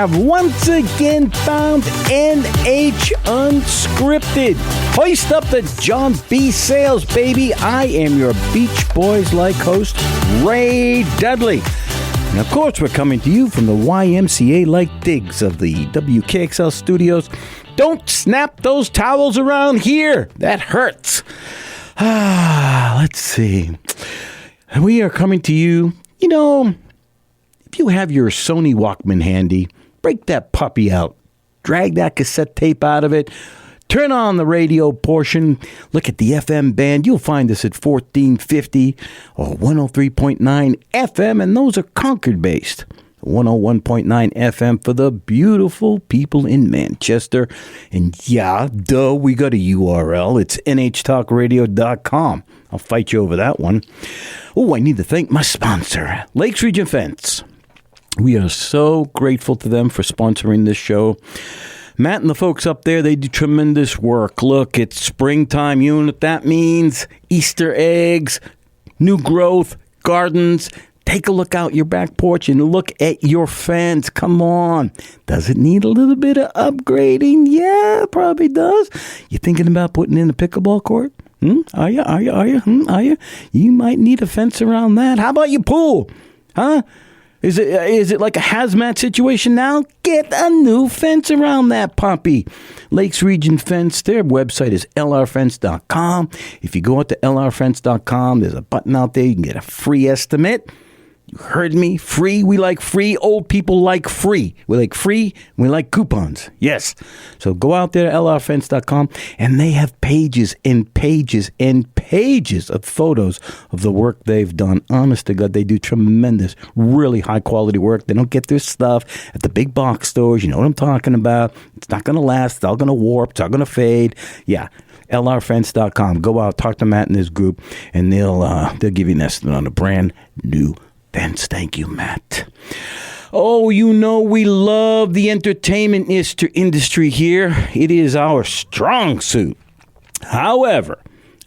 have once again found NH Unscripted. Hoist up the John B. Sales, baby. I am your Beach Boys-like host, Ray Dudley. And of course, we're coming to you from the YMCA-like digs of the WKXL studios. Don't snap those towels around here. That hurts. Let's see. We are coming to you, if you have your Sony Walkman handy, break that puppy out. Drag that cassette tape out of it. Turn on the radio portion. Look at the FM band. You'll find us at 1450 or 103.9 FM, and those are Concord-based. 101.9 FM for the beautiful people in Manchester. And yeah, we got a URL. It's nhtalkradio.com. I'll fight you over that one. Oh, I need to thank my sponsor, Lakes Region Fence. We are so grateful to them for sponsoring this show. Matt and the folks up there, they do tremendous work. Look, it's springtime. You know what that means? Easter eggs, new growth, gardens. Take a look out your back porch and look at your fence. Come on. Does it need a little bit of upgrading? Yeah, it probably does. You thinking about putting in a pickleball court? Are you? You might need a fence around that. How about your pool? Huh? Is it like a hazmat situation now? Get a new fence around that puppy. Lakes Region Fence, their website is lrfence.com. If you go out to lrfence.com, there's a button out there. You can get a free estimate. You heard me. Free. We like free. Old people like free. We like free. We like coupons. Yes. So go out there to lrfence.com, and they have pages and pages and pages of photos of the work they've done. Honest to God, they do tremendous, really high-quality work. They don't get their stuff at the big box stores. You know what I'm talking about. It's not going to last. It's all going to warp. It's all going to fade. Yeah. lrfence.com. Go out, talk to Matt and his group, and they'll give you an estimate on a brand new fence. Thank you, Matt. Oh, we love the entertainment industry here. It is our strong suit. However,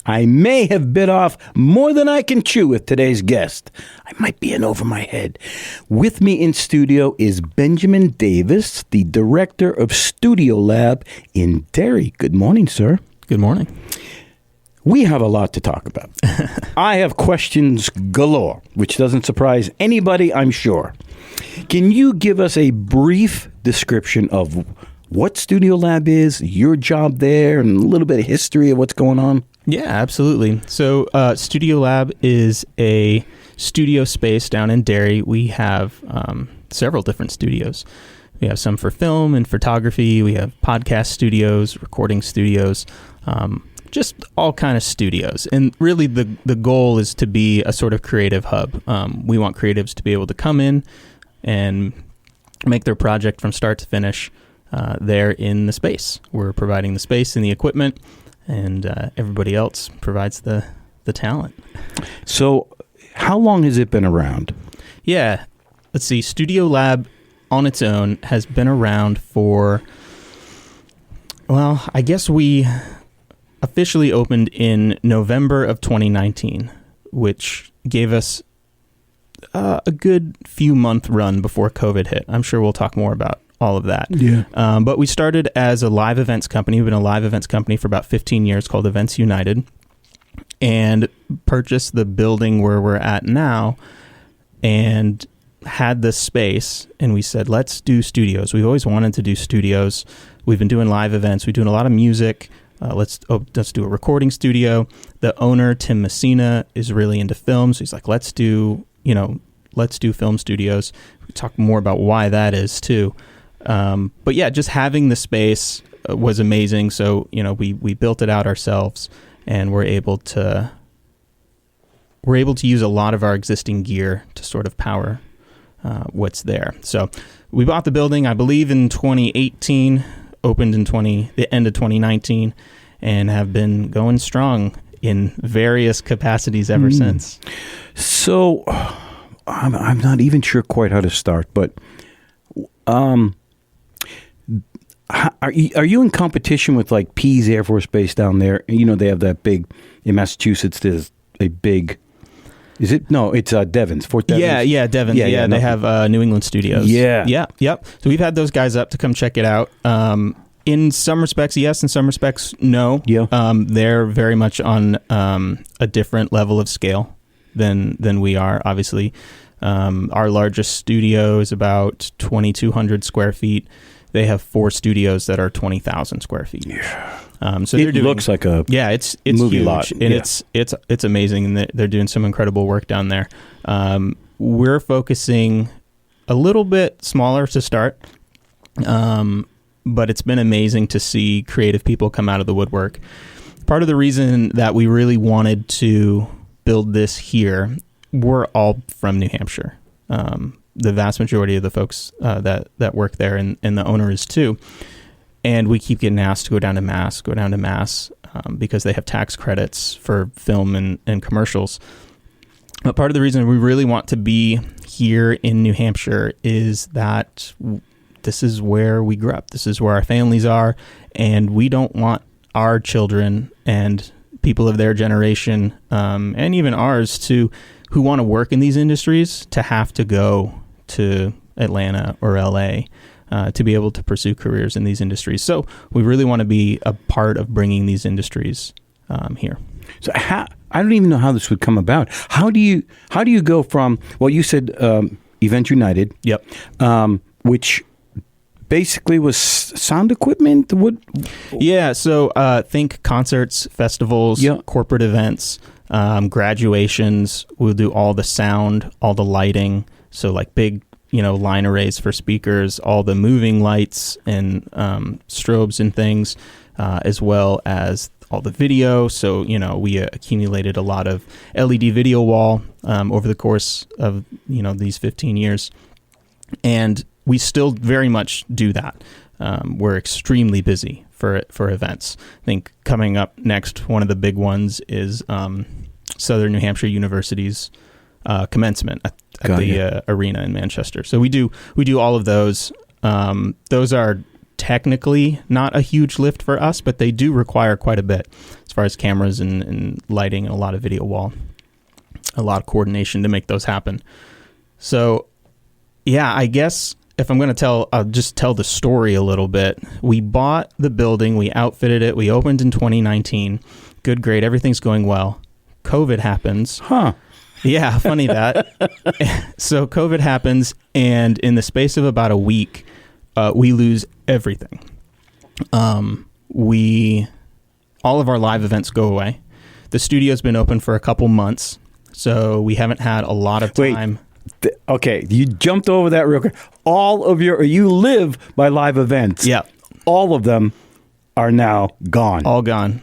I may have bit off more than I can chew with today's guest. I might be in over my head. With me in studio is Benjamin Davis, the director of Studio Lab in Derry. Good morning, sir. Good morning. We have a lot to talk about. I have questions galore, which doesn't surprise anybody, I'm sure. Can you give us a brief description of what Studio Lab is, your job there, and a little bit of history of what's going on? Yeah, absolutely. So Studio Lab is a studio space down in Derry. We have several different studios. We have some for film and photography. We have podcast studios, recording studios, just all kind of studios. And really the goal is to be a sort of creative hub. We want creatives to be able to come in and make their project from start to finish there in the space. We're providing the space and the equipment, and everybody else provides the talent. So how long has it been around? Yeah. Let's see. Studio Lab on its own has been around for, I guess we officially opened in November of 2019, which gave us a good few month run before COVID hit. I'm sure we'll talk more about all of that. Yeah. But we started as a live events company. We've been a live events company for about 15 years called Events United, and purchased the building where we're at now and had this space, and we said, let's do studios. We've always wanted to do studios. We've been doing live events. We're doing a lot of music. Let's do a recording studio. The owner, Tim Messina, is really into film. So he's like, let's do film studios. We talk more about why that is too. But yeah, just having the space was amazing. So, we built it out ourselves, and we're able to use a lot of our existing gear to sort of power what's there. So we bought the building, I believe, in 2018, opened in the end of 2019, and have been going strong in various capacities ever since. So I'm not even sure quite how to start, but are you in competition with like Pease Air Force Base down there? They have that big, in Massachusetts, there's a big Is it? No, it's Devon's. Fort Devon's. Yeah, Devon's. Yeah, they have New England studios. Yeah. Yep. So we've had those guys up to come check it out. In some respects, yes. In some respects, no. Yeah. They're very much on a different level of scale than we are, obviously. Our largest studio is about 2,200 square feet. They have 4 studios that are 20,000 square feet. Yeah. So it looks like a it's movie huge, lot. and Yeah. it's amazing, and they're doing some incredible work down there. We're focusing a little bit smaller to start, but it's been amazing to see creative people come out of the woodwork. Part of the reason that we really wanted to build this here, we're all from New Hampshire. The vast majority of the folks that work there, and the owner is too. And we keep getting asked to go down to Mass, because they have tax credits for film and commercials. But part of the reason we really want to be here in New Hampshire is that this is where we grew up. This is where our families are. And we don't want our children and people of their generation, and even ours, who want to work in these industries, to have to go to Atlanta or LA to be able to pursue careers in these industries. So we really want to be a part of bringing these industries here. So I don't even know how this would come about. How do you go from, well, you said Event United. Yep. Which basically was sound equipment. What? Yeah. So think concerts, festivals, corporate events, graduations. We'll do all the sound, all the lighting. So like big, line arrays for speakers, all the moving lights and strobes and things, as well as all the video. So, we accumulated a lot of LED video wall over the course of, these 15 years. And we still very much do that. We're extremely busy for events. I think coming up next, one of the big ones is Southern New Hampshire University's commencement at the arena in Manchester. So we do all of those. Those are technically not a huge lift for us, but they do require quite a bit as far as cameras and lighting and a lot of video wall, a lot of coordination to make those happen. So, yeah, I guess if I'm going to I'll just tell the story a little bit. We bought the building, we outfitted it, we opened in 2019. Good, great, everything's going well. COVID happens. Huh. Yeah, funny that. So COVID happens, and in the space of about a week, we lose everything. All of our live events go away. The studio's been open for a couple months, so we haven't had a lot of time. Wait, okay, you jumped over that real quick. You live by live events. Yeah. All of them are now gone. All gone.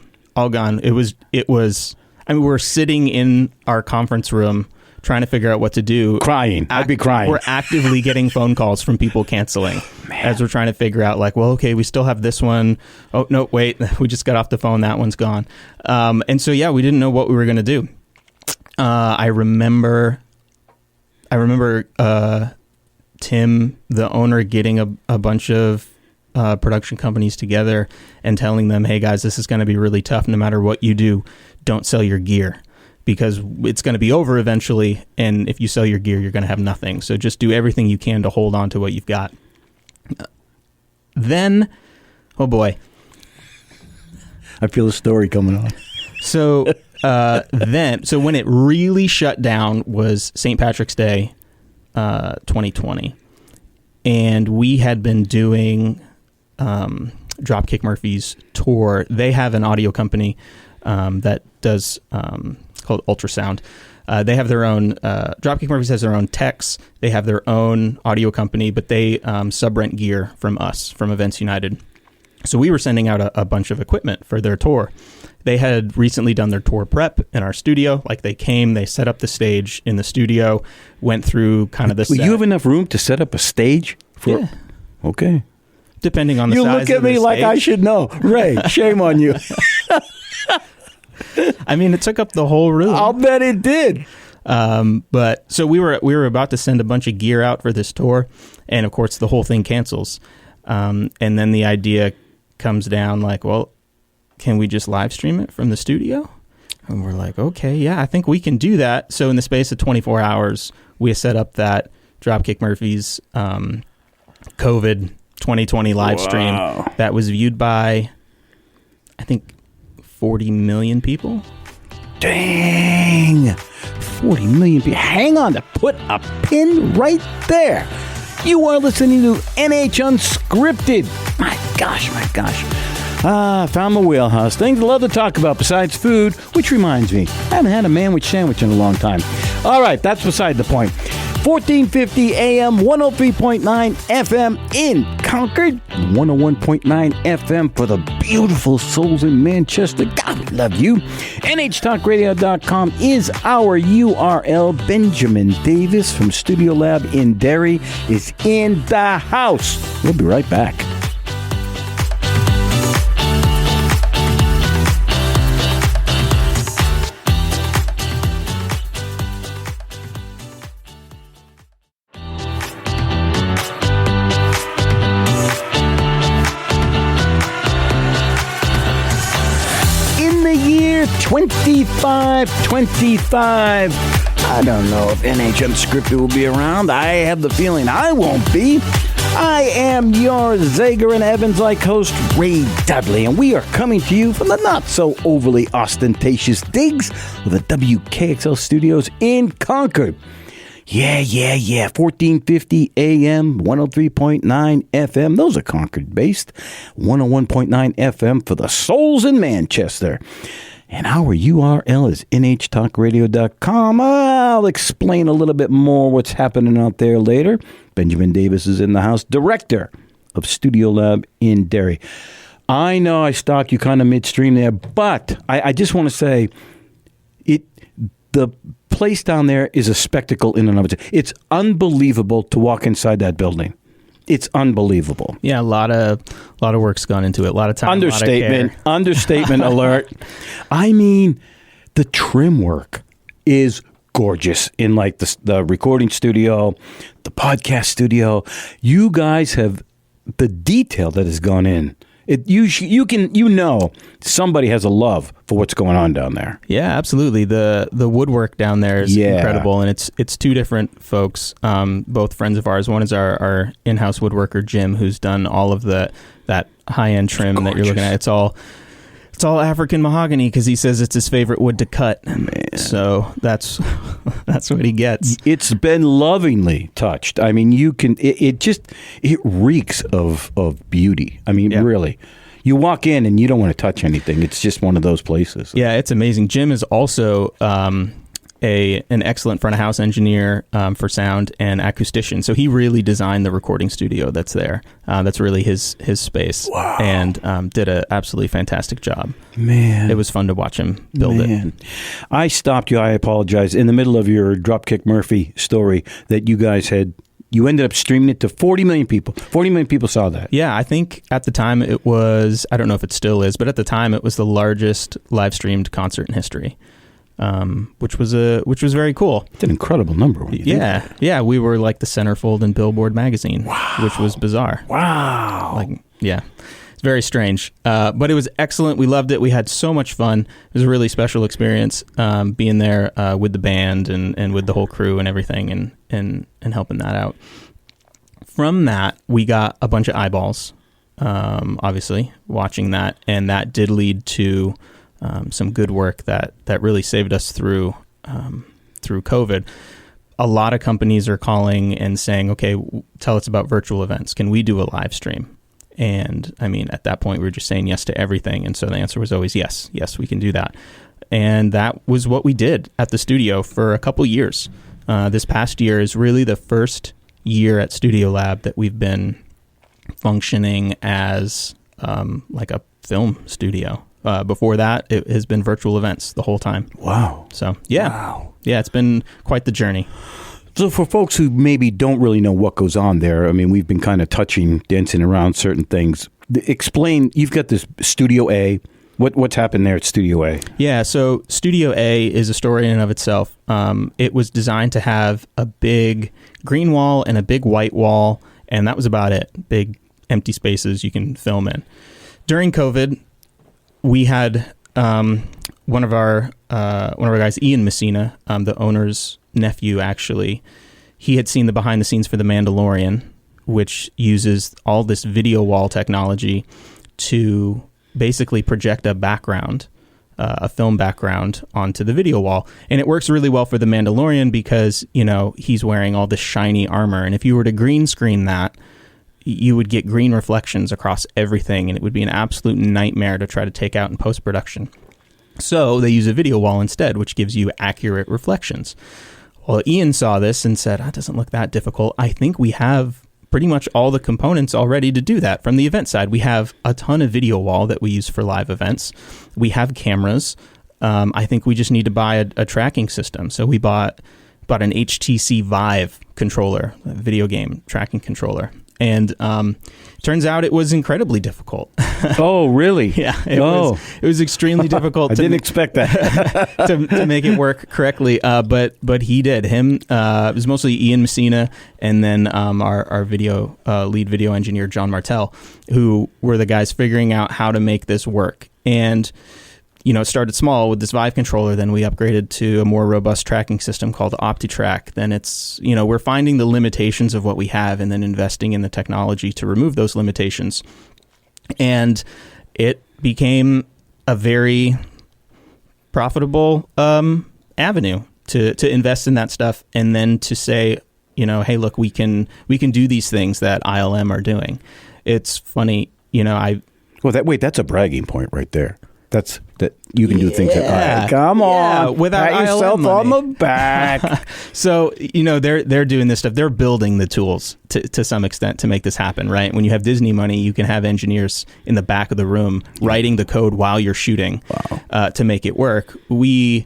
It was. I mean, we're sitting in our conference room trying to figure out what to do. Crying. I'd be crying. We're actively getting phone calls from people canceling as we're trying to figure out, like, well, okay, we still have this one. Oh, no, wait, we just got off the phone. That one's gone. And so, yeah, we didn't know what we were going to do. I remember Tim, the owner, getting a bunch of production companies together and telling them, hey, guys, this is going to be really tough. No matter what you do, don't sell your gear, because it's going to be over eventually. And if you sell your gear, you're going to have nothing. So just do everything you can to hold on to what you've got. Then, oh boy. I feel a story coming on. So so when it really shut down was St. Patrick's Day, 2020. And we had been doing Dropkick Murphys tour. They have an audio company that does, it's called Ultrasound. They have their own, Dropkick Murphys has their own techs. They have their own audio company, but they sub-rent gear from us, from Events United. So we were sending out a bunch of equipment for their tour. They had recently done their tour prep in our studio. Like, they came, they set up the stage in the studio, went through kind of the set. You have enough room to set up a stage? Yeah. Okay. Depending on the size of the stage. You look at me like I should know. Ray, shame on you. I mean, it took up the whole room. I'll bet it did. But so we were about to send a bunch of gear out for this tour, and of course the whole thing cancels. And then the idea comes down, like, well, can we just live stream it from the studio? And we're like, okay, yeah, I think we can do that. So in the space of 24 hours, we set up that Dropkick Murphys COVID 2020 live stream that was viewed by, I think, 40 million people. Dang! 40 million people. Hang on to put a pin right there. You are listening to NH Unscripted. My gosh. Found my wheelhouse. Things I love to talk about besides food, which reminds me, I haven't had a manwich sandwich in a long time. All right, that's beside the point. 1450 AM, 103.9 FM in Concord, 101.9 FM for the beautiful souls in Manchester. God, we love you. NHTalkRadio.com is our URL. Benjamin Davis from Studio Lab in Derry is in the house. We'll be right back. In the year 2525, I don't know if NH Unscripted will be around. I have the feeling I won't be. I am your Zager and Evans-like host, Ray Dudley, and we are coming to you from the not-so-overly ostentatious digs of the WKXL studios in Concord. Yeah. 1450 AM, 103.9 FM. Those are Concord-based. 101.9 FM for the souls in Manchester. And our URL is nhtalkradio.com. I'll explain a little bit more what's happening out there later. Benjamin Davis is in the house, director of Studio Lab in Derry. I know I stalked you kind of midstream there, but I just want to say the place down there is a spectacle in and of itself. It's unbelievable to walk inside that building. It's unbelievable. Yeah, a lot of work's gone into it. A lot of time. Understatement alert. I mean, the trim work is gorgeous in like the recording studio, the podcast studio. You guys have the detail that has gone in. Somebody has a love for what's going on down there. Yeah, absolutely. The woodwork down there is incredible, and it's two different folks, both friends of ours. One is our in-house woodworker Jim, who's done all of that high-end trim that you're looking at. It's all African mahogany because he says it's his favorite wood to cut. Man. So that's what he gets. It's been lovingly touched. I mean, it reeks of beauty. I mean, really. You walk in and you don't want to touch anything. It's just one of those places. Yeah, it's amazing. Jim is also an excellent front of house engineer for sound and acoustician. So he really designed the recording studio that's there. That's really his space. Wow. And did an absolutely fantastic job. Man. It was fun to watch him build it. I stopped you, I apologize, in the middle of your Dropkick Murphy story that you guys you ended up streaming it to 40 million people. 40 million people saw that. Yeah, I think at the time it was, I don't know if it still is, but at the time it was the largest live streamed concert in history. Which was very cool. It's an incredible number. Yeah. We were like the centerfold in Billboard magazine, which was bizarre. Wow. It's very strange, but it was excellent. We loved it. We had so much fun. It was a really special experience being there with the band and with the whole crew and everything, and helping that out. From that, we got a bunch of eyeballs, obviously watching that, and that did lead to some good work that really saved us through COVID. A lot of companies are calling and saying, okay, tell us about virtual events. Can we do a live stream? And I mean, at that point, we were just saying yes to everything. And so the answer was always yes, we can do that. And that was what we did at the studio for a couple years. This past year is really the first year at Studio Lab that we've been functioning as like a film studio. Before that, it has been virtual events the whole time. Wow. So, yeah. Wow. Yeah, it's been quite the journey. So for folks who maybe don't really know what goes on there, I mean, we've been kind of dancing around certain things. Explain, you've got this Studio A. What's happened there at Studio A? Yeah, so Studio A is a story in and of itself. It was designed to have a big green wall and a big white wall, and that was about it. Big empty spaces you can film in. During COVID, we one of our guys, Ian Messina, the owner's nephew, actually, he had seen the behind the scenes for The Mandalorian, which uses all this video wall technology to basically project a background, a film background onto the video wall. And it works really well for The Mandalorian because, he's wearing all this shiny armor. And if you were to green screen that, you would get green reflections across everything, and it would be an absolute nightmare to try to take out in post-production. So they use a video wall instead, which gives you accurate reflections. Well, Ian saw this and said, it doesn't look that difficult. I think we have pretty much all the components already to do that. From the event side, we have a ton of video wall that we use for live events. We have cameras. I think we just need to buy a tracking system. So we bought an HTC Vive controller, a video game tracking controller. And turns out it was incredibly difficult. Oh, really? Yeah. It was extremely difficult. I didn't expect that. to make it work correctly. But he did. It was mostly Ian Messina and then our lead video engineer, John Martell, who were the guys figuring out how to make this work. And it started small with this Vive controller. Then we upgraded to a more robust tracking system called OptiTrack. Then it's, we're finding the limitations of what we have and then investing in the technology to remove those limitations. And it became a very profitable avenue to invest in that stuff and then to say, hey, look, we can do these things that ILM are doing. It's funny, that's a bragging point right there. That you can do things that come on, without pat yourself on the back. So they're doing this stuff. They're building the tools to some extent to make this happen, right? When you have Disney money, you can have engineers in the back of the room writing the code while you're shooting to make it work. We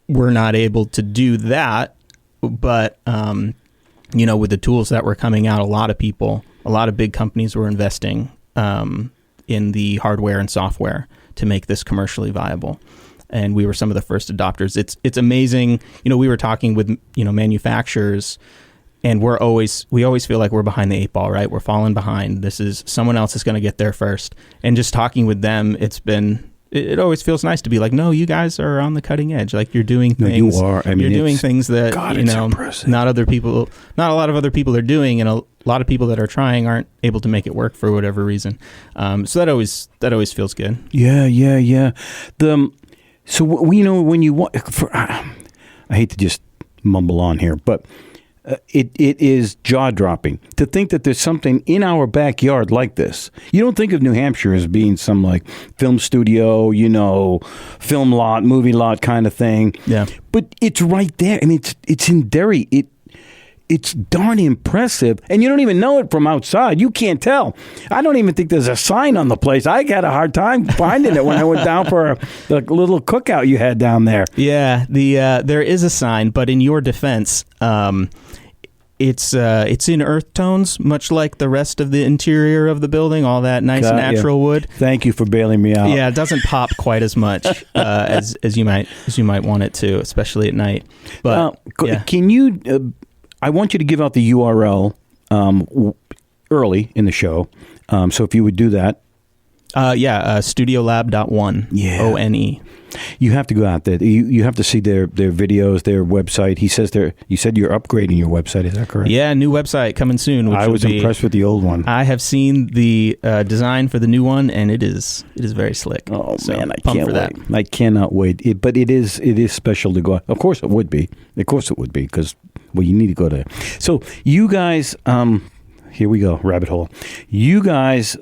were not able to do that, but with the tools that were coming out, a lot of big companies were investing in the hardware and software to make this commercially viable. And we were some of the first adopters. It's amazing. We were talking with, manufacturers, and we always feel like we're behind the eight ball, right? We're falling behind. Someone else is going to get there first. And just talking with them, it always feels nice to be like, no, you guys are on the cutting edge. Like you're doing things. No, you are. You're doing things that, not a lot of other people are doing. And a lot of people that are trying aren't able to make it work for whatever reason. So that always feels good. Yeah. So when you want, I hate to just mumble on here, but it is jaw-dropping to think that there's something in our backyard like this. You don't think of New Hampshire as being some like film studio, film lot, movie lot kind of thing. Yeah. But it's right there. I mean, it's in Derry. It's darn impressive, and you don't even know it from outside. You can't tell. I don't even think there's a sign on the place. I had a hard time finding it when I went down for the little cookout you had down there. Yeah, there is a sign, but in your defense, it's in earth tones, much like the rest of the interior of the building, all that nice natural wood. Thank you for bailing me out. Yeah, it doesn't pop quite as much as you might want it to, especially at night. But can you? I want you to give out the URL early in the show. So if you would do that. Studiolab.one. Yeah. ONE. You have to go out there. You have to see their videos, their website. You said you're upgrading your website. Is that correct? Yeah, new website coming soon. I was impressed with the old one. I have seen the design for the new one, and it is very slick. Oh, so man, I can't wait. I cannot wait. But it is special to go out. Of course it would be. Because, you need to go there. So you guys, here we go, rabbit hole. You guys,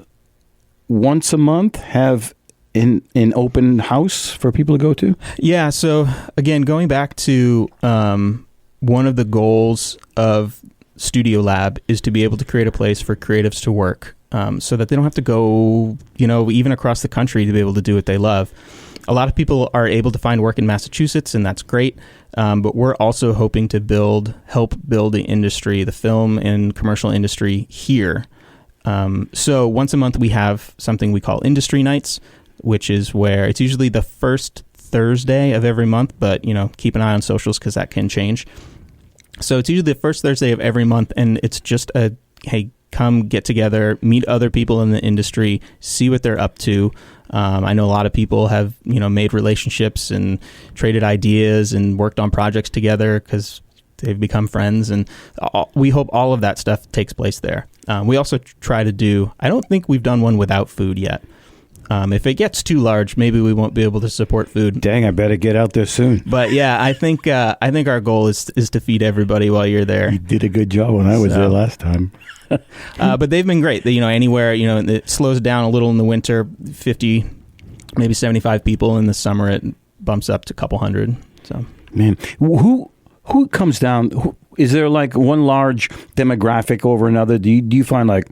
once a month, have an open house for people to go to? Yeah. So again, going back to one of the goals of Studio Lab is to be able to create a place for creatives to work so that they don't have to go, even across the country to be able to do what they love. A lot of people are able to find work in Massachusetts, and that's great. But we're also hoping to help build the industry, the film and commercial industry here. So once a month, we have something we call Industry Nights, which is where it's usually the first Thursday of every month, but, keep an eye on socials because that can change. So it's usually the first Thursday of every month, and it's just hey, come get together, meet other people in the industry, see what they're up to. I know a lot of people have, made relationships and traded ideas and worked on projects together because they've become friends. And we hope all of that stuff takes place there. We also try to do, I don't think we've done one without food yet. If it gets too large, maybe we won't be able to support food. Dang, I better get out there soon. But yeah, I think our goal is to feed everybody while you're there. You did a good job when I was there last time. But they've been great. Anywhere, it slows down a little in the winter, 50, maybe 75 people. In the summer, it bumps up to a couple hundred. So, man, who comes down? Is there like one large demographic over another? Do you find like,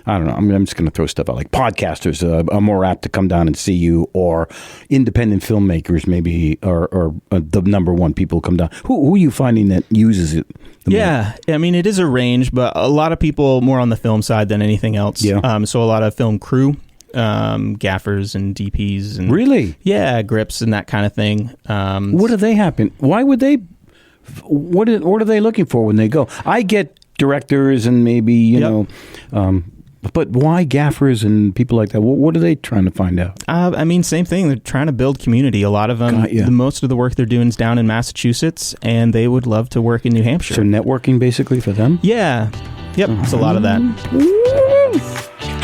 I don't know, I'm just going to throw stuff out, like podcasters are more apt to come down and see you, or independent filmmakers maybe, or the number one people come down. Who are you finding that uses it the most? I mean, it is a range, but a lot of people more on the film side than anything else. Yeah. So a lot of film crew, gaffers and DPs. And, really? Yeah, grips and that kind of thing. What do they happen? Why would they, what are they looking for when they go? I get directors and maybe, you know, but why gaffers and people like that? What are they trying to find out? I mean, same thing. They're trying to build community. A lot of them, most of the work they're doing is down in Massachusetts, and they would love to work in New Hampshire. So networking basically for them? Yeah. Yep. It's a lot of that.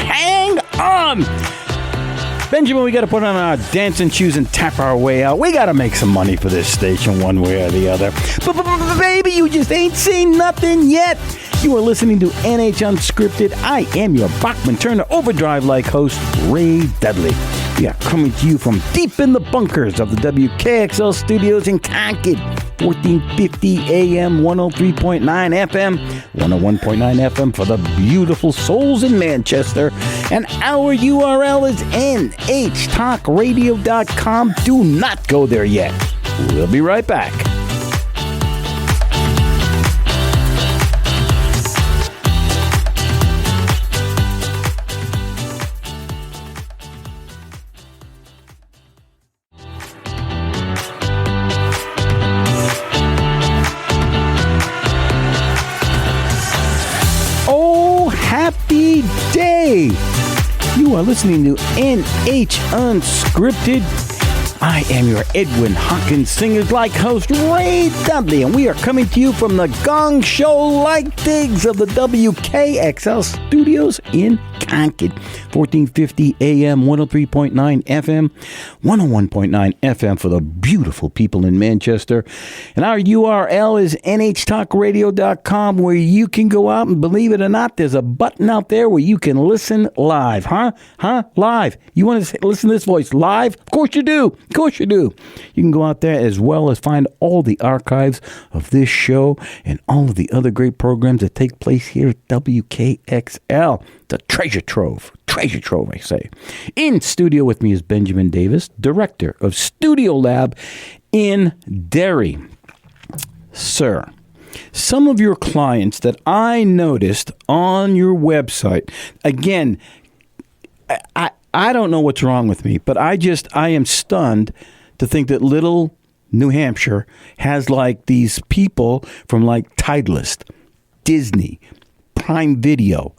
Hang on! Benjamin, we got to put on our dancing shoes and tap our way out. We got to make some money for this station one way or the other. But baby, you just ain't seen nothing yet. You are listening to NH Unscripted. I am your Bachman Turner Overdrive-like host, Ray Dudley. We are coming to you from deep in the bunkers of the WKXL studios in Concord. 1450 AM, 103.9 FM, 101.9 FM for the beautiful souls in Manchester. And our URL is nhtalkradio.com. Do not go there yet. We'll be right back. Happy day! You are listening to NH Unscripted. I am your Edwin Hawkins Singers-like host, Ray Dudley, and we are coming to you from the Gong Show-like digs of the WKXL studios in Concord. 1450 AM, 103.9 FM, 101.9 FM for the beautiful people in Manchester. And our URL is nhtalkradio.com, where you can go out and, believe it or not, there's a button out there where you can listen live. Live. You want to listen to this voice live? Of course you do. Of course you do. You can go out there as well as find all the archives of this show and all of the other great programs that take place here at WKXL. The treasure trove, I say. In studio with me is Benjamin Davis, director of Studio Lab in Derry. Sir, some of your clients that I noticed on your website, again, I don't know what's wrong with me, but I am stunned to think that little New Hampshire has like these people from like Titleist, Disney, Prime Video.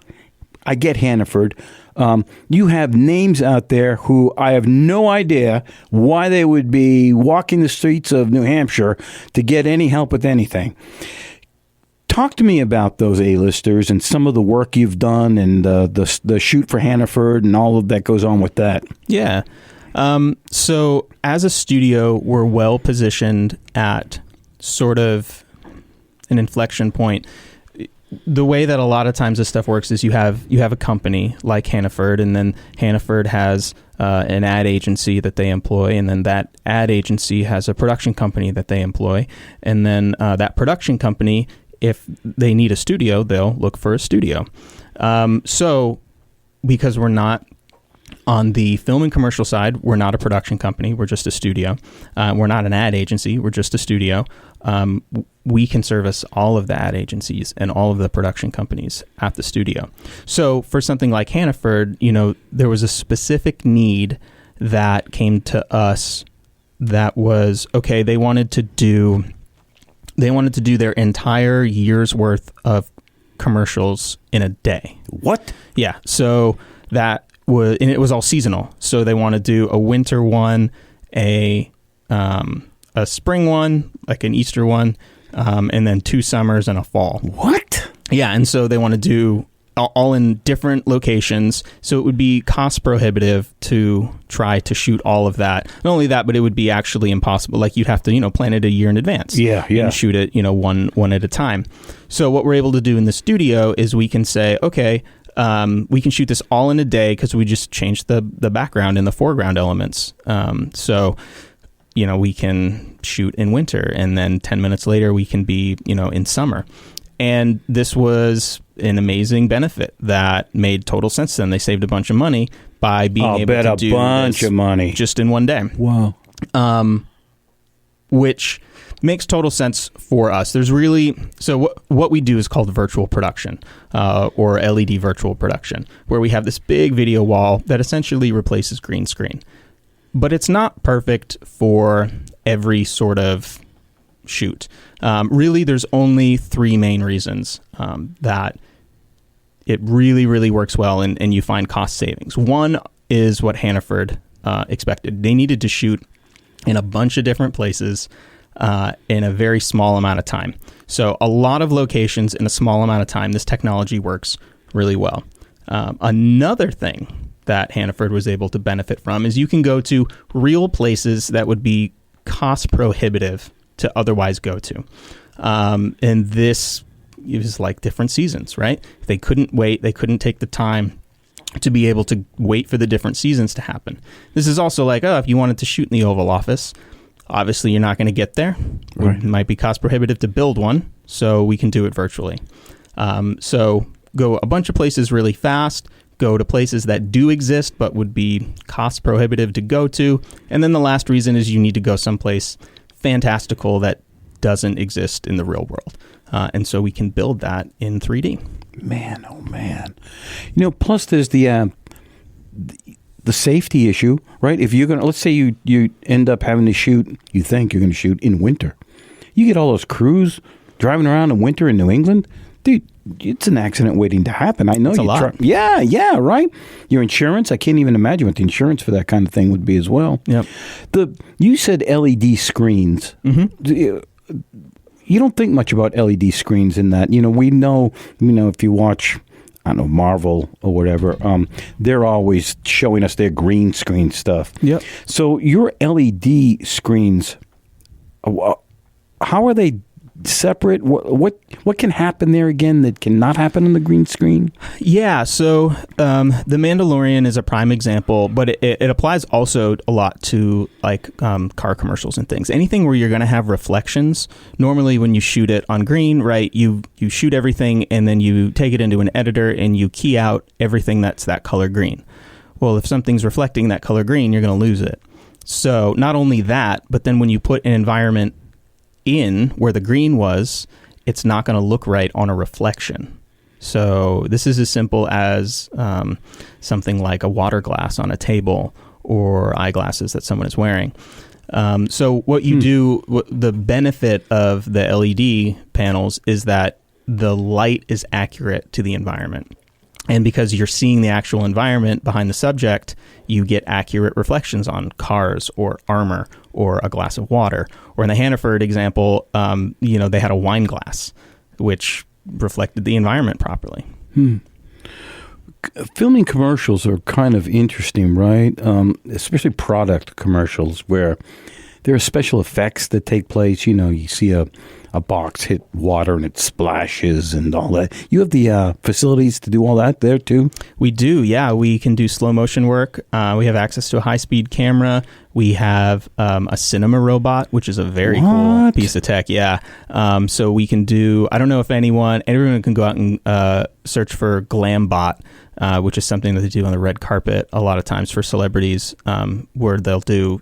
I get Hannaford. You have names out there who I have no idea why they would be walking the streets of New Hampshire to get any help with anything. Talk to me about those A-listers and some of the work you've done and the shoot for Hannaford and all of that goes on with that. Yeah. So as a studio, we're well positioned at sort of an inflection point. The way that a lot of times this stuff works is you have a company like Hannaford, and then Hannaford has an ad agency that they employ, and then that ad agency has a production company that they employ, and then that production company, if they need a studio, they'll look for a studio. So because we're not on the film and commercial side, we're not a production company. We're just a studio. We're not an ad agency. We're just a studio. We can service all of the ad agencies and all of the production companies at the studio. So for something like Hannaford, there was a specific need that came to us that was, okay, they wanted to do their entire year's worth of commercials in a day. What? Yeah. So and it was all seasonal. So they want to do a winter one, a spring one, like an Easter one, and then 2 summers and a fall. What? Yeah. And so they want to do all in different locations. So it would be cost prohibitive to try to shoot all of that. Not only that, but it would be actually impossible. Like you'd have to, plan it a year in advance. Yeah. And shoot it, one at a time. So what we're able to do in the studio is we can say, okay, we can shoot this all in a day because we just changed the background and the foreground elements. So we can shoot in winter, and then 10 minutes later we can be, in summer. And this was an amazing benefit that made total sense to them. They saved a bunch of money by being able to do bunch of money just in one day. Wow. Which makes total sense for us. There's what we do is called virtual production, or LED virtual production, where we have this big video wall that essentially replaces green screen. But it's not perfect for every sort of shoot. Really, there's only 3 main reasons that it really, really works well and you find cost savings. One is what Hannaford expected. They needed to shoot in a bunch of different places in a very small amount of time. So a lot of locations in a small amount of time, this technology works really well. Another thing that Hannaford was able to benefit from is you can go to real places that would be cost prohibitive to otherwise go to. And this is like different seasons, right? They couldn't wait. They couldn't take the time to be able to wait for the different seasons to happen. This is also like, if you wanted to shoot in the Oval Office, obviously you're not going to get there. Right. It might be cost prohibitive to build one, so we can do it virtually. So go a bunch of places really fast, go to places that do exist but would be cost prohibitive to go to. And then the last reason is you need to go someplace fantastical that doesn't exist in the real world. And so we can build that in 3D. Man, oh man. Plus there's the safety issue, right? If you're going to, let's say you end up having to shoot, you think you're going to shoot in winter. You get all those crews driving around in winter in New England. Dude, it's an accident waiting to happen. I know you try. Yeah, right. Your insurance, I can't even imagine what the insurance for that kind of thing would be as well. Yep. You said LED screens. Mm-hmm. You don't think much about LED screens in that. We know, if you watch, I don't know, Marvel or whatever, they're always showing us their green screen stuff. Yep. So your LED screens, how are they separate? What can happen there again that cannot happen on the green screen? Yeah, so The Mandalorian is a prime example, but it applies also a lot to like car commercials and things. Anything where you're going to have reflections. Normally, when you shoot it on green, right, you shoot everything and then you take it into an editor and you key out everything that's that color green. Well, if something's reflecting that color green, you're going to lose it. So not only that, but then when you put an environment in where the green was, it's not going to look right on a reflection. So this is as simple as something like a water glass on a table or eyeglasses that someone is wearing. So what you do, the benefit of the LED panels is that the light is accurate to the environment. And because you're seeing the actual environment behind the subject, you get accurate reflections on cars or armor or a glass of water. Or in the Hannaford example, they had a wine glass, which reflected the environment properly. Filming commercials are kind of interesting, right? Especially product commercials where there are special effects that take place. You see a box hit water and it splashes and all that. You have the facilities to do all that there too? We do, yeah. We can do slow motion work. We have access to a high-speed camera. We have a cinema robot, which is a very cool piece of tech, yeah. So we can do, I don't know if everyone can go out and search for Glambot, which is something that they do on the red carpet a lot of times for celebrities, where they'll do,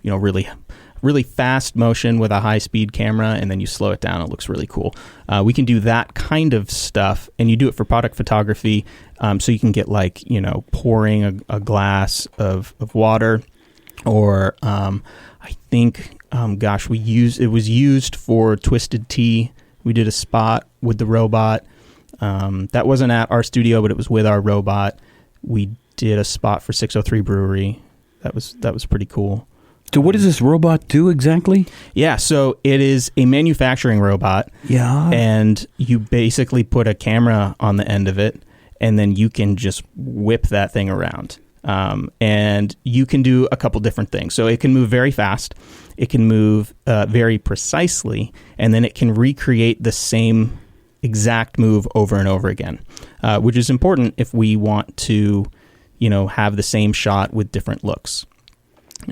really fast motion with a high-speed camera, and then you slow it down. It looks really cool. We can do that kind of stuff, and you do it for product photography, so you can get pouring a glass of water, or I think, it was used for Twisted Tea. We did a spot with the robot. That wasn't at our studio, but it was with our robot. We did a spot for 603 Brewery. That was pretty cool. So what does this robot do exactly? Yeah, so it is a manufacturing robot. Yeah. And you basically put a camera on the end of it, and then you can just whip that thing around. And you can do a couple different things. So it can move very fast. It can move very precisely, and then it can recreate the same exact move over and over again, which is important if we want to, have the same shot with different looks.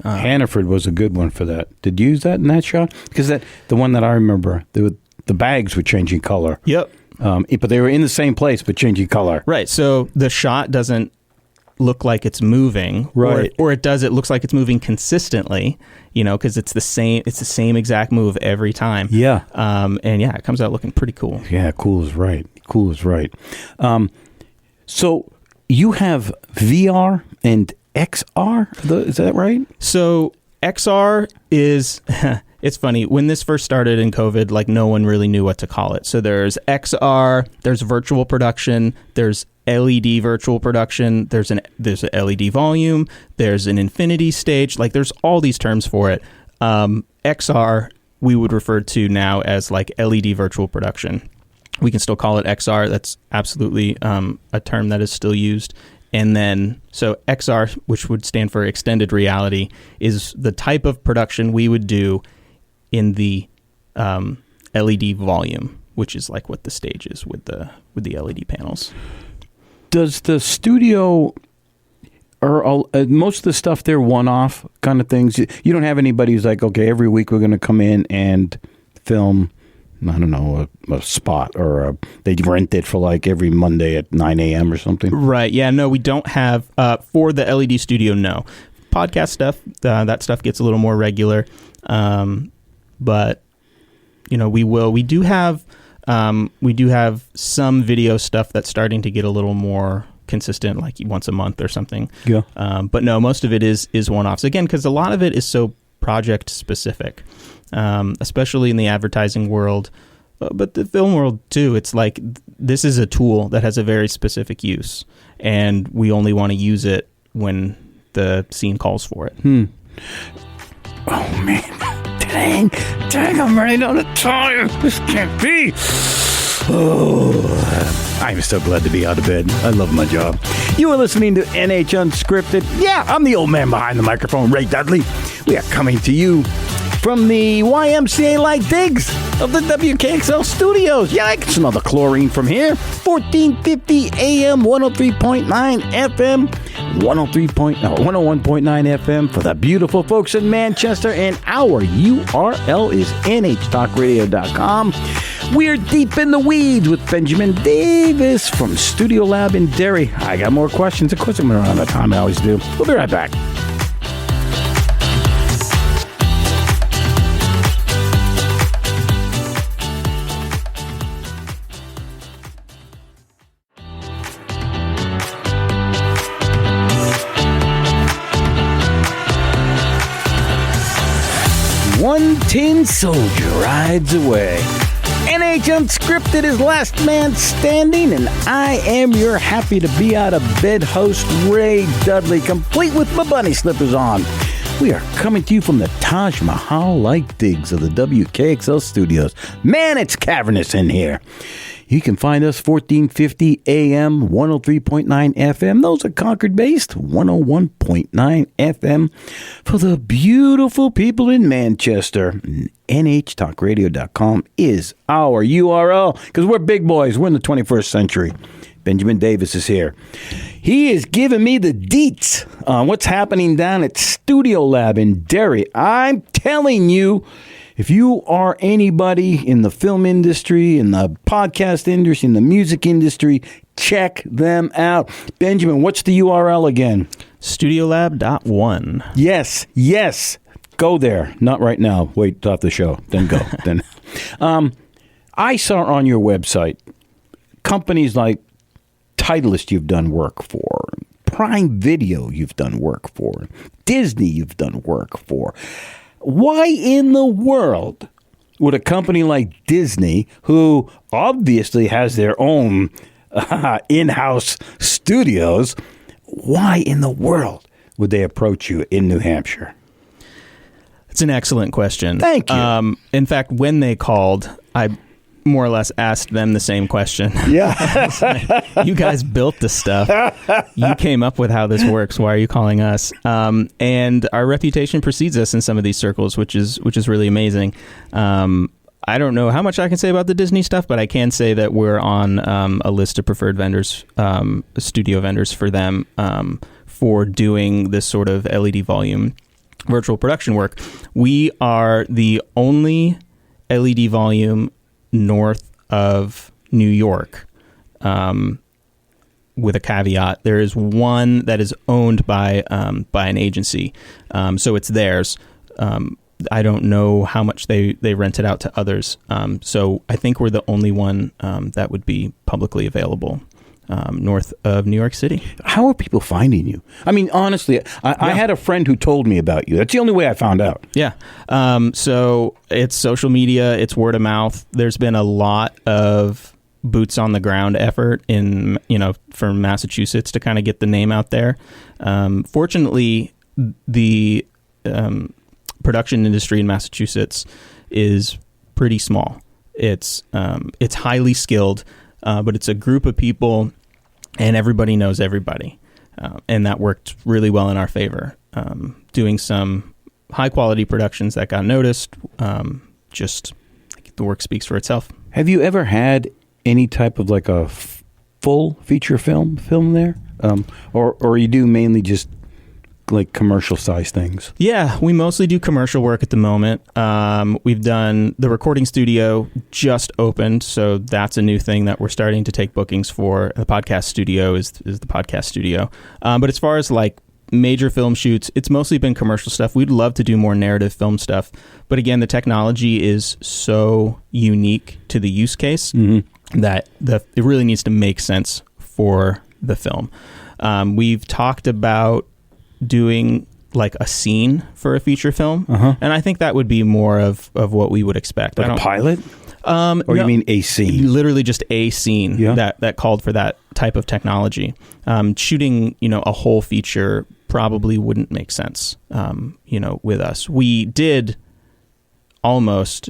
Hannaford was a good one for that. Did you use that in that shot? Because the one that I remember, the bags were changing color. Yep. But they were in the same place, but changing color. Right. So the shot doesn't look like it's moving, right? Or it does. It looks like it's moving consistently, because it's the same exact move every time. Yeah. And yeah, it comes out looking pretty cool. Yeah, cool is right. Cool is right. So you have VR and XR, is that right? So XR is, it's funny, when this first started in COVID, like no one really knew what to call it. So there's XR, there's virtual production, there's LED virtual production, there's an LED volume, there's an infinity stage, like there's all these terms for it. XR, we would refer to now as like LED virtual production. We can still call it XR. That's absolutely a term that is still used. And then, so XR, which would stand for extended reality, is the type of production we would do in the LED volume, which is like what the stage is with the LED panels. Does the studio, or most of the stuff, they're one-off kind of things? You don't have anybody who's like, okay, every week we're going to come in and film, I don't know, a spot, or they rent it for like every Monday at 9 a.m. or something? Right. Yeah, no, we don't have, for the LED studio, no. Podcast stuff, that stuff gets a little more regular. But, we do have some video stuff that's starting to get a little more consistent, like once a month or something. Yeah. But no, most of it is one-offs. Again, because a lot of it is so project specific. Especially in the advertising world, but the film world too. It's like this is a tool that has a very specific use, and we only want to use it when the scene calls for it. Oh man, dang, I'm running out of time. This can't be. Oh, I'm so glad to be out of bed. I love my job. You are listening to NH Unscripted. Yeah, I'm the old man behind the microphone, Ray Dudley. We are coming to you from the YMCA-like digs of the WKXL studios. Yeah, I can smell the chlorine from here. 1450 AM, 103.9 FM, 101.9 FM for the beautiful folks in Manchester. And our URL is nhtalkradio.com. We're deep in the weeds with Benjamin Davis from Studio Lab in Derry. I got more questions. Of course, I'm going to run out of time. I always do. We'll be right back. One tin soldier rides away. NH Unscripted is last man standing, and I am your happy to be out of bed host, Ray Dudley, complete with my bunny slippers on. We are coming to you from the Taj Mahal-like digs of the WKXL studios. Man, it's cavernous in here. You can find us 1450 AM, 103.9 FM. Those are Concord-based, 101.9 FM. For the beautiful people in Manchester, nhtalkradio.com is our URL, because we're big boys. We're in the 21st century. Benjamin Davis is here. He is giving me the deets on what's happening down at Studio Lab in Derry. I'm telling you, if you are anybody in the film industry, in the podcast industry, in the music industry, check them out. Benjamin, what's the URL again? Studiolab.one. Yes. Go there. Not right now. Wait off the show. Then go. Then. I saw on your website companies like Titleist you've done work for, Prime Video you've done work for, Disney you've done work for. Why in the world with a company like Disney, who obviously has their own in-house studios, why in the world would they approach you in New Hampshire? It's an excellent question. Thank you. In fact, when they called, I more or less asked them the same question. Yeah. You guys built this stuff. You came up with how this works. Why are you calling us? And our reputation precedes us in some of these circles, which is really amazing. I don't know how much I can say about the Disney stuff, but I can say that we're on a list of preferred vendors, studio vendors for them, for doing this sort of LED volume virtual production work. We are the only LED volume north of New York, with a caveat. There is one that is owned by an agency, so it's theirs. I don't know how much they rent it out to others. So I think we're the only one that would be publicly available north of New York City. How are people finding you? I mean, honestly, I had a friend who told me about you. That's the only way I found out. Yeah. So it's social media, it's word of mouth. There's been a lot of boots on the ground effort from Massachusetts to kind of get the name out there. Fortunately, the production industry in Massachusetts is pretty small. It's highly skilled, but it's a group of people, and everybody knows everybody, and that worked really well in our favor. Doing some high quality productions that got noticed, just the work speaks for itself. Have you ever had any type of like a full feature film there, or you do mainly just like commercial size things? Yeah, we mostly do commercial work at the moment. We've done the recording studio just opened, so that's a new thing that we're starting to take bookings for. The podcast studio is the podcast studio. But as far as like major film shoots, it's mostly been commercial stuff. We'd love to do more narrative film stuff, but again, the technology is so unique to the use case that it really needs to make sense for the film. We've talked about doing like a scene for a feature film, and I think that would be more of what we would expect. Like a pilot? Or no, you mean a scene? Literally just a scene that called for that type of technology. Shooting, a whole feature probably wouldn't make sense, with us. We did almost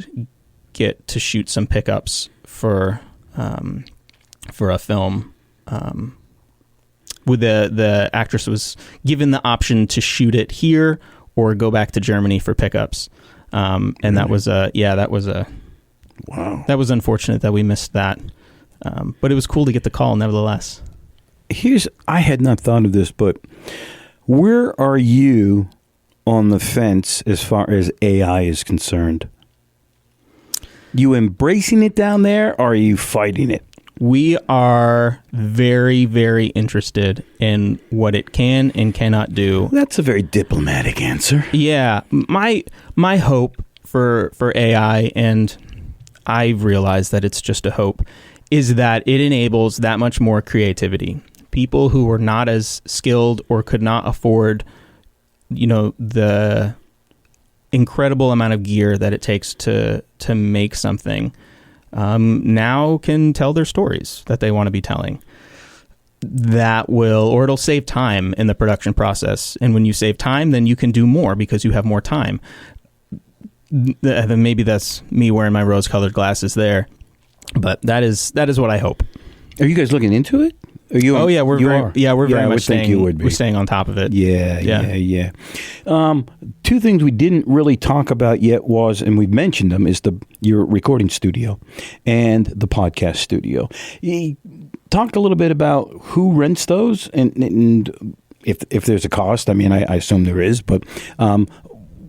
get to shoot some pickups for a film. With the actress was given the option to shoot it here or go back to Germany for pickups, and that was wow. That was unfortunate that we missed that, but it was cool to get the call nevertheless. I had not thought of this, but where are you on the fence as far as AI is concerned? You embracing it down there, or are you fighting it? We are very, very interested in what it can and cannot do. That's a very diplomatic answer. Yeah. My hope for AI, and I've realized that it's just a hope, is that it enables that much more creativity. People who are not as skilled or could not afford, the incredible amount of gear that it takes to make something, now can tell their stories that they want to be telling. It'll save time in the production process. And when you save time, then you can do more because you have more time. Then maybe that's me wearing my rose-colored glasses there, but that is what I hope. Are you guys looking into it? We're very much we're staying on top of it. Yeah. Two things we didn't really talk about yet was, and we've mentioned them, is your recording studio and the podcast studio. Talk a little bit about who rents those and if there's a cost. I mean, I assume there is, but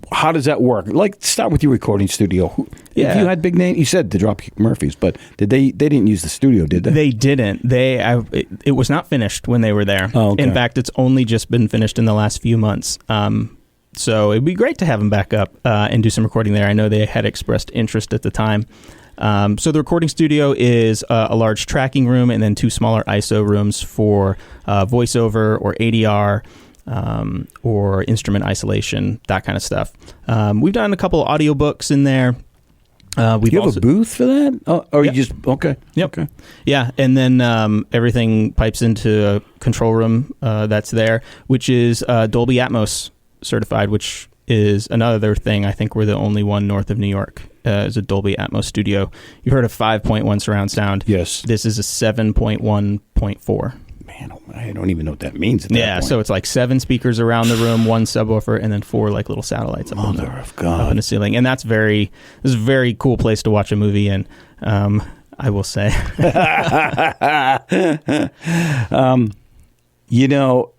how does that work? Like, start with your recording studio. Yeah. If you had big names, you said the Dropkick Murphys, but they didn't use the studio, did they? They didn't. It was not finished when they were there. Oh, okay. In fact, it's only just been finished in the last few months. So it'd be great to have them back up and do some recording there. I know they had expressed interest at the time. So the recording studio is a large tracking room and then two smaller ISO rooms for voiceover or ADR. Or instrument isolation, that kind of stuff. We've done a couple of audiobooks in there. We've You have also, a booth for that? Oh, or Yep. you just okay? Yep. Okay. Yeah, and then everything pipes into a control room that's there, which is Dolby Atmos certified, which is another thing. I think we're the only one north of New York is a Dolby Atmos studio. You've heard of 5.1 surround sound. Yes. This is a 7.1.4. Man, I don't even know what that means. At that Yeah, point. so it's like 7 speakers around the room, 1 subwoofer, and then 4 like little satellites up, Mother of God. up in the ceiling. And this is a very cool place to watch a movie in. I will say. You know,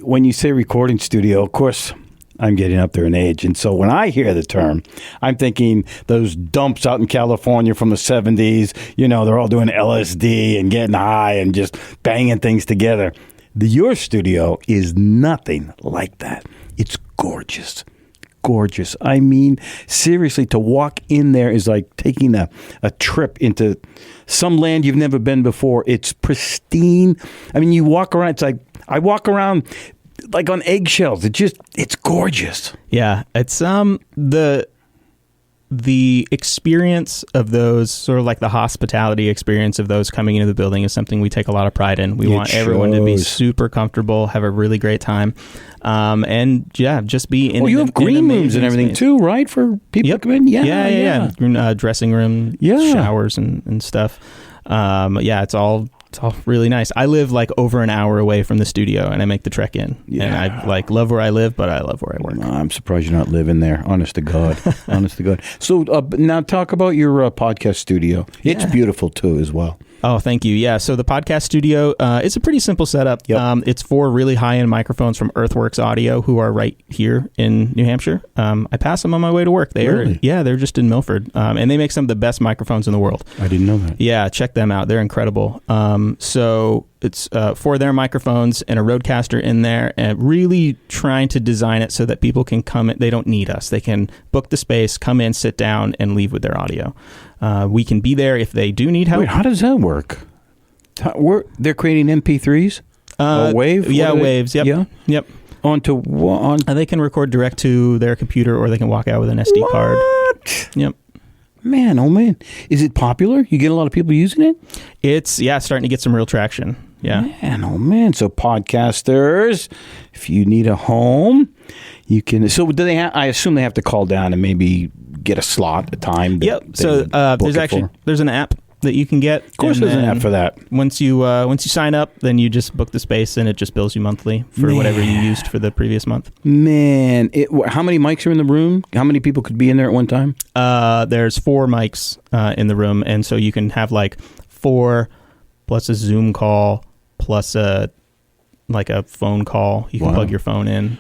when you say recording studio, of course, I'm getting up there in age. And so when I hear the term, I'm thinking those dumps out in California from the 70s, you know, they're all doing LSD and getting high and just banging things together. Your studio is nothing like that. It's gorgeous. Gorgeous. I mean, seriously, to walk in there is like taking a trip into some land you've never been before. It's pristine. I mean, you walk around, it's like, I walk around like on eggshells. It's gorgeous. Yeah, it's the experience of those, sort of like the hospitality experience of those coming into the building, is something we take a lot of pride in. We want everyone to be super comfortable, have a really great time, and yeah, just be in. Well, you have green rooms and everything too, right? For people to come in. Yeah. Dressing room, showers and stuff. Yeah, it's all really nice. I live like over an hour away from the studio, and I make the trek in. Yeah. And I like love where I live, but I love where I work. I'm surprised you're not living there. Honest to God. Honest to God. So now talk about your podcast studio. It's beautiful too, as well. Oh, thank you. Yeah, so the podcast studio, it's a pretty simple setup. Yep. It's 4 really high-end microphones from Earthworks Audio, who are right here in New Hampshire. I pass them on my way to work. They're just in Milford, and they make some of the best microphones in the world. I didn't know that. Yeah, check them out. They're incredible. So it's 4 of their microphones and a Rodecaster in there, and really trying to design it so that people can come in. They don't need us. They can book the space, come in, sit down, and leave with their audio. We can be there if they do need help. Wait, how does that work? They're creating MP3s? Wave? Yeah, waves. Yep. Yeah? Yep. They can record direct to their computer, or they can walk out with an SD card. Yep. Man, oh man. Is it popular? You get a lot of people using it? It's starting to get some real traction. Yeah. Man, oh man. So podcasters, if you need a home, you can. So do they I assume they have to call down and maybe get a slot, a time. Yep. So there's an app that you can get. Of course, there's an app for that. Once you sign up, then you just book the space, and it just bills you monthly for whatever you used for the previous month. Man, how many mics are in the room? How many people could be in there at one time? There's 4 mics in the room, and so you can have like 4 plus a Zoom call plus a phone call. You can plug your phone in.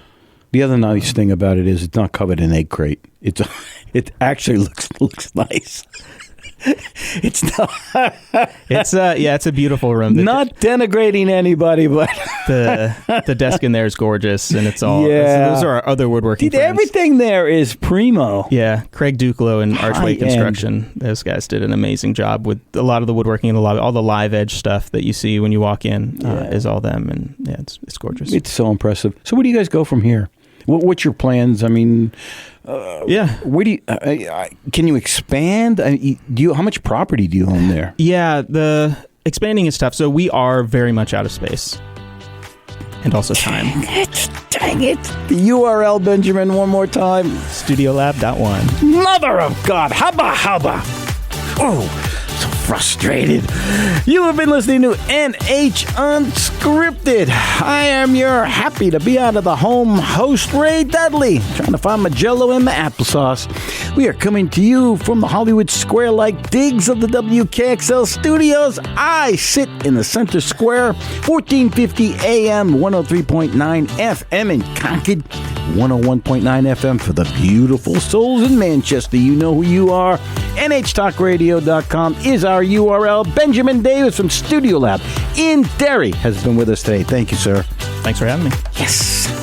The other nice thing about it is it's not covered in egg crate. It actually looks nice. It's not. It's a beautiful room. Not denigrating anybody, but the desk in there is gorgeous, and it's all. Those are our other woodworking friends. Everything there is primo. Yeah, Craig Duclo and Archway Construction. Those guys did an amazing job with a lot of the woodworking in the lobby. All the live edge stuff that you see when you walk in is all them, and it's gorgeous. It's so impressive. So where do you guys go from here? What's your plans? I mean, where do you? Can you expand? How much property do you own there? Yeah, the expanding is tough. So we are very much out of space, and also time. Dang it! The URL, Benjamin, one more time. Studiolab.one. Mother of God! Hubba! Oh. So frustrated. You have been listening to NH Unscripted. I am your happy to be out of the home host, Ray Dudley, trying to find my Jell-O and my applesauce. We are coming to you from the Hollywood Square-like digs of the WKXL studios. I sit in the center square, 1450 AM, 103.9 FM in Concord, 101.9 FM for the beautiful souls in Manchester. You know who you are. NHTalkRadio.com is our URL. Benjamin Davis from Studio Lab in Derry has been with us today. Thank you, sir. Thanks for having me. Yes.